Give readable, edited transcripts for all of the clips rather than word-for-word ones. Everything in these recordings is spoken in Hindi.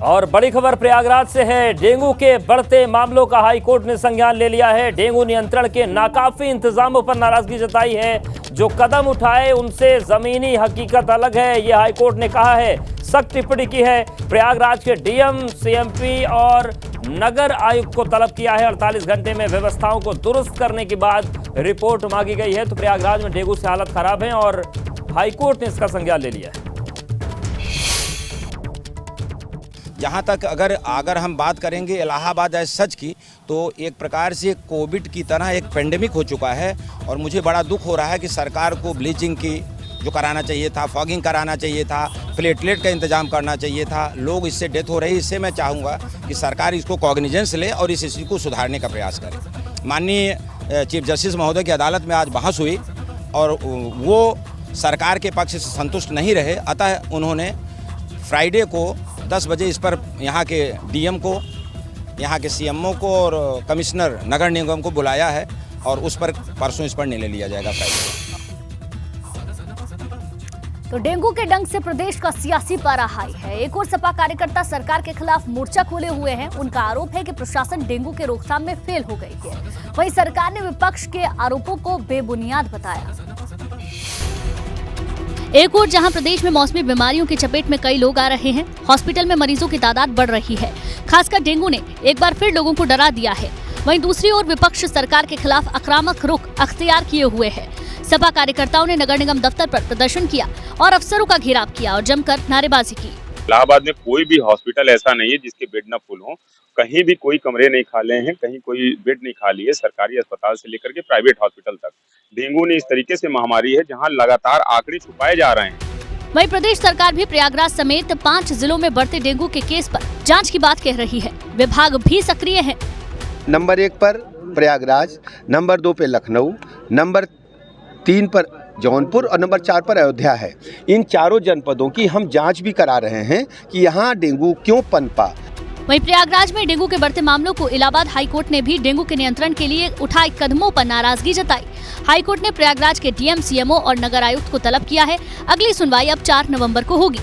और बड़ी खबर प्रयागराज से है। डेंगू के बढ़ते मामलों का हाईकोर्ट ने संज्ञान ले लिया है। डेंगू नियंत्रण के नाकाफी इंतजामों पर नाराजगी जताई है। जो कदम उठाए उनसे जमीनी हकीकत अलग है, यह हाईकोर्ट ने कहा है। सख्त टिप्पणी की है। प्रयागराज के डीएम, सीएमपी और नगर आयुक्त को तलब किया है। 48 घंटे में व्यवस्थाओं को दुरुस्त करने के बाद रिपोर्ट मांगी गई है। तो प्रयागराज में डेंगू से हालत खराब है और हाईकोर्ट ने इसका संज्ञान ले लिया है। जहाँ तक अगर हम बात करेंगे इलाहाबाद एज सच की, तो एक प्रकार से कोविड की तरह एक पेंडेमिक हो चुका है। और मुझे बड़ा दुख हो रहा है कि सरकार को ब्लीचिंग की जो कराना चाहिए था, फॉगिंग कराना चाहिए था, प्लेटलेट का इंतजाम करना चाहिए था। लोग इससे डेथ हो रही है। इससे मैं चाहूँगा कि सरकार इसको कॉग्निजेंस ले और इस स्थिति को सुधारने का प्रयास करे। माननीय चीफ जस्टिस महोदय की अदालत में आज बहस हुई और वो सरकार के पक्ष से संतुष्ट नहीं रहे। अतः उन्होंने फ्राइडे को 10 बजे इस पर यहाँ के डीएम को, यहाँ के सीएमओ को और कमिश्नर नगर निगम को बुलाया है और उस पर परसों इस पर निर्णय लिया जाएगा फ्राइडे। तो डेंगू के डंक से प्रदेश का सियासी पारा हाई है। एक और सपा कार्यकर्ता सरकार के खिलाफ मोर्चा खोले हुए हैं। उनका आरोप है कि प्रशासन डेंगू के रोकथाम में फेल हो गई है। वहीं सरकार ने विपक्ष के आरोपों को बेबुनियाद बताया। एक और जहां प्रदेश में मौसमी बीमारियों की चपेट में कई लोग आ रहे हैं, हॉस्पिटल में मरीजों की तादाद बढ़ रही है। खासकर डेंगू ने एक बार फिर लोगों को डरा दिया है। वहीं दूसरी ओर विपक्ष सरकार के खिलाफ आक्रामक रुख अख्तियार किए हुए है। सपा कार्यकर्ताओं ने नगर निगम दफ्तर पर प्रदर्शन किया और अफसरों का घेराव किया और जमकर नारेबाजी की। इलाहाबाद में कोई भी हॉस्पिटल ऐसा नहीं है जिसके बेड न फुल हो। कहीं भी कोई कमरे नहीं खाली हैं, कहीं कोई बेड नहीं खाली है। सरकारी अस्पताल से लेकर के प्राइवेट हॉस्पिटल तक डेंगू ने इस तरीके से महामारी है जहां लगातार आंकड़े छुपाए जा रहे हैं। वहीं प्रदेश सरकार भी प्रयागराज समेत 5 जिलों में बढ़ते डेंगू के केस पर जांच की बात कह रही है। विभाग भी सक्रिय है। नंबर 1 पर प्रयागराज, नंबर 2 पे लखनऊ, नंबर 3 पर जौनपुर और नंबर 4 पर अयोध्या है। इन चारों जनपदों की हम जांच भी करा रहे हैं कि यहाँ डेंगू क्यों पनपा। वहीं प्रयागराज में डेंगू के बढ़ते मामलों को इलाहाबाद हाईकोर्ट ने भी डेंगू के नियंत्रण के लिए उठाए कदमों पर नाराजगी जताई। हाईकोर्ट ने प्रयागराज के डीएम, सीएमओ और नगर आयुक्त को तलब किया है। अगली सुनवाई अब 4 नवंबर को होगी।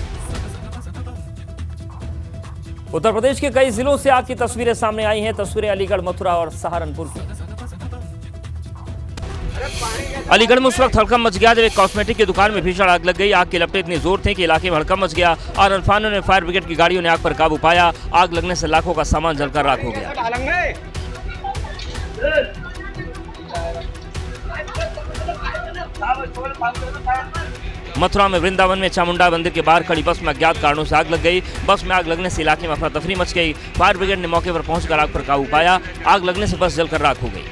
उत्तर प्रदेश के कई जिलों से आग की तस्वीरें सामने आई हैं। तस्वीरें अलीगढ़, मथुरा और सहारनपुर की। अलीगढ़ में उस वक्त हड़कंप मच गया जब एक कॉस्मेटिक की दुकान में भीषण आग लग गई। आग की लपटें इतनी जोर थी कि इलाके में हड़कंप मच गया और अल्फानों ने फायर ब्रिगेड की गाड़ियों ने आग पर काबू पाया। आग लगने से लाखों का सामान जलकर राख हो गया। मथुरा में वृंदावन में चामुंडा मंदिर के बाहर खड़ी बस में अज्ञात कारणों से आग लग गई। बस में आग लगने से इलाके में अफरा तफरी मच गई। फायर ब्रिगेड ने मौके पर पहुंचकर आग पर काबू पाया। आग लगने से बस जलकर राख हो गई।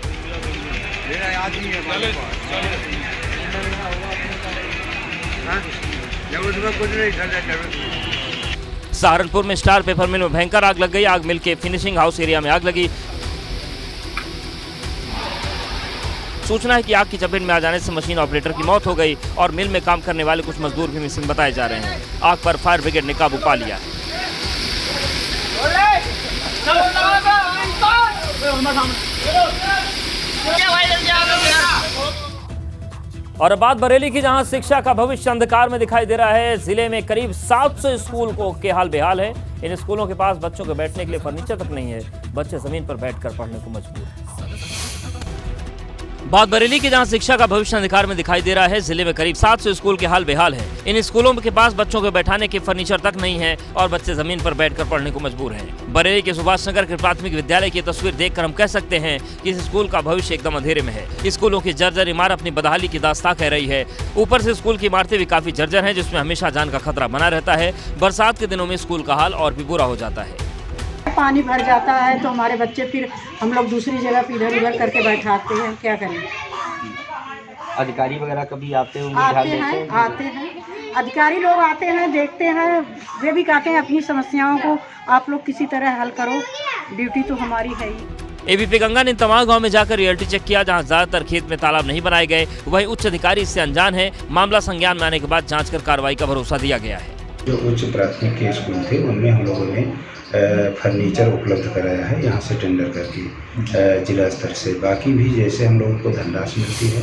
सहारनपुर में स्टार पेपर मिल में भयंकर आग लग गई। आग मिल के फिनिशिंग हाउस एरिया में आग लगी। सूचना है कि आग की चपेट में आ जाने से मशीन ऑपरेटर की मौत हो गई और मिल में काम करने वाले कुछ मजदूर भी मिसिंग बताए जा रहे हैं। आग पर फायर ब्रिगेड ने काबू पा लिया। और अब बात बरेली की, जहां शिक्षा का भविष्य अंधकार में दिखाई दे रहा है। जिले में करीब 700 स्कूल के हाल बेहाल है। इन स्कूलों के पास बच्चों के बैठने के लिए फर्नीचर तक नहीं है। बच्चे जमीन पर बैठकर पढ़ने को मजबूर हैं। बात बरेली की, जहां शिक्षा का भविष्य अंधकार में दिखाई दे रहा है। जिले में करीब 700 स्कूल के हाल बेहाल है। इन स्कूलों के पास बच्चों को बैठाने के फर्नीचर तक नहीं है और बच्चे जमीन पर बैठकर पढ़ने को मजबूर हैं। बरेली के सुभाष नगर के प्राथमिक विद्यालय की तस्वीर देखकर हम कह सकते हैं कि इस स्कूल का भविष्य एकदम अंधेरे में है। स्कूलों की जर्जर इमारत अपनी बदहाली की दास्तां कह रही है। ऊपर से स्कूल की इमारतें भी काफी जर्जर हैं, जिसमें हमेशा जान का खतरा बना रहता है। बरसात के दिनों में स्कूल का हाल और भी बुरा हो जाता है। पानी भर जाता है तो हमारे बच्चे फिर हम लोग दूसरी जगह पे इधर उधर करके बैठाते हैं। क्या करें? अधिकारी वगैरह कभी आते हैं? आते हैं अधिकारी लोग आते हैं, देखते हैं। वे भी कहते हैं अपनी समस्याओं को आप लोग किसी तरह हल करो। ड्यूटी तो हमारी है ही। एबीपी गंगा ने तमाम गांव में जाकर रियलिटी चेक किया, जहां ज्यादातर खेत में तालाब नहीं बनाए गए। वहीं उच्च अधिकारी इससे अनजान है। मामला संज्ञान में आने के बाद जांच कर कार्रवाई का भरोसा दिया गया है। जो उच्च प्राथमिक के स्कूल थे उनमें हम लोगों ने फर्नीचर उपलब्ध कराया है यहाँ से टेंडर करके जिला स्तर से। बाकी भी जैसे हम लोगों को धनराशि मिलती है।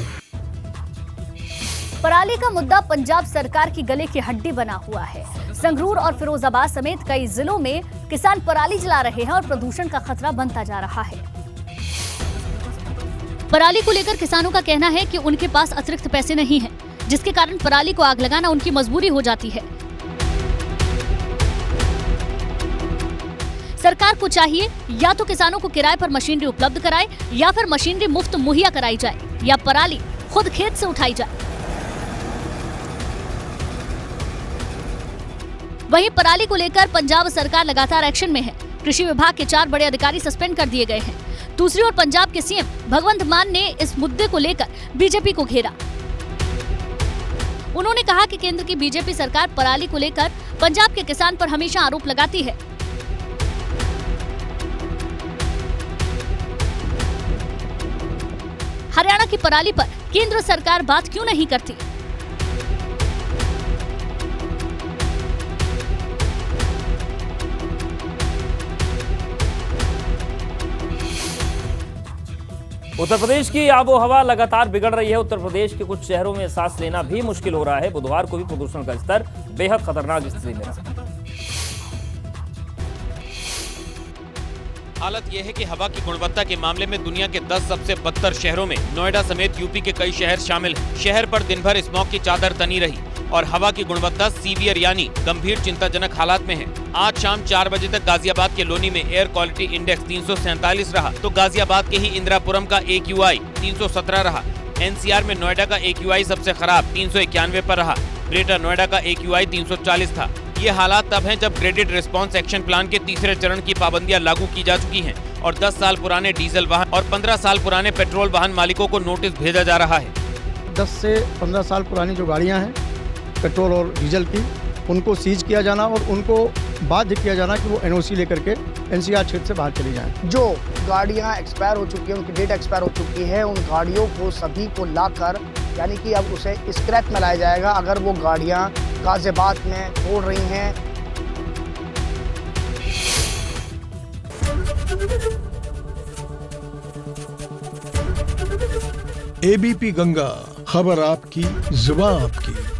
पराली का मुद्दा पंजाब सरकार की गले की हड्डी बना हुआ है। संगरूर और फिरोजाबाद समेत कई जिलों में किसान पराली जला रहे हैं और प्रदूषण का खतरा बनता जा रहा है। पराली को लेकर किसानों का कहना है कि उनके पास अतिरिक्त पैसे नहीं हैं, जिसके कारण पराली को आग लगाना उनकी मजबूरी हो जाती है। सरकार को चाहिए या तो किसानों को किराए पर मशीनरी उपलब्ध कराए या फिर मशीनरी मुफ्त मुहैया कराई जाए या पराली खुद खेत से उठाई जाए। वहीं पराली को लेकर पंजाब सरकार लगातार एक्शन में है। कृषि विभाग के 4 बड़े अधिकारी सस्पेंड कर दिए गए हैं। दूसरी ओर पंजाब के सीएम भगवंत मान ने इस मुद्दे को लेकर बीजेपी को घेरा। उन्होंने कहा कि केंद्र की बीजेपी सरकार पराली को लेकर पंजाब के किसान पर हमेशा आरोप लगाती है। हरियाणा की पराली पर केंद्र सरकार बात क्यों नहीं करती? उत्तर प्रदेश की आबोहवा लगातार बिगड़ रही है। उत्तर प्रदेश के कुछ शहरों में सांस लेना भी मुश्किल हो रहा है। बुधवार को भी प्रदूषण का स्तर बेहद खतरनाक स्थिति में रहा। हालत यह है कि हवा की गुणवत्ता के मामले में दुनिया के 10 सबसे बदतर शहरों में नोएडा समेत यूपी के कई शहर शामिल हैं। शहर पर दिन भर स्मॉग की चादर तनी रही और हवा की गुणवत्ता सीवियर यानी गंभीर चिंताजनक हालात में है। आज शाम 4 बजे तक गाजियाबाद के लोनी में एयर क्वालिटी इंडेक्स 347 रहा, तो गाजियाबाद के ही इंदिरापुरम का AQI 317 रहा। NCR में नोएडा का AQI सबसे खराब 391 पर रहा। ग्रेटर नोएडा का AQI 340 था। ये हालात तब हैं जब ग्रेडेड रिस्पांस एक्शन प्लान के तीसरे चरण की पाबंदियां लागू की जा चुकी हैं और 10 साल पुराने डीजल वाहन और 15 साल पुराने पेट्रोल वाहन मालिकों को नोटिस भेजा जा रहा है। 10 से 15 साल पुरानी जो गाड़ियां हैं पेट्रोल और डीजल की, उनको सीज किया जाना और उनको बाध्य किया जाना कि वो NOC लेकर के NCR क्षेत्र से बाहर चली जाएं। जो गाड़ियां एक्सपायर हो चुकी हैं, उनकी डेट एक्सपायर हो चुकी है, उन गाड़ियों को सभी को लाकर यानी कि अब उसे स्क्रैप में लाया जाएगा। अगर वो गाड़ियां गाजियाबाद में छोड़ रही हैं। ABP गंगा, खबर आपकी, जुबान आपकी।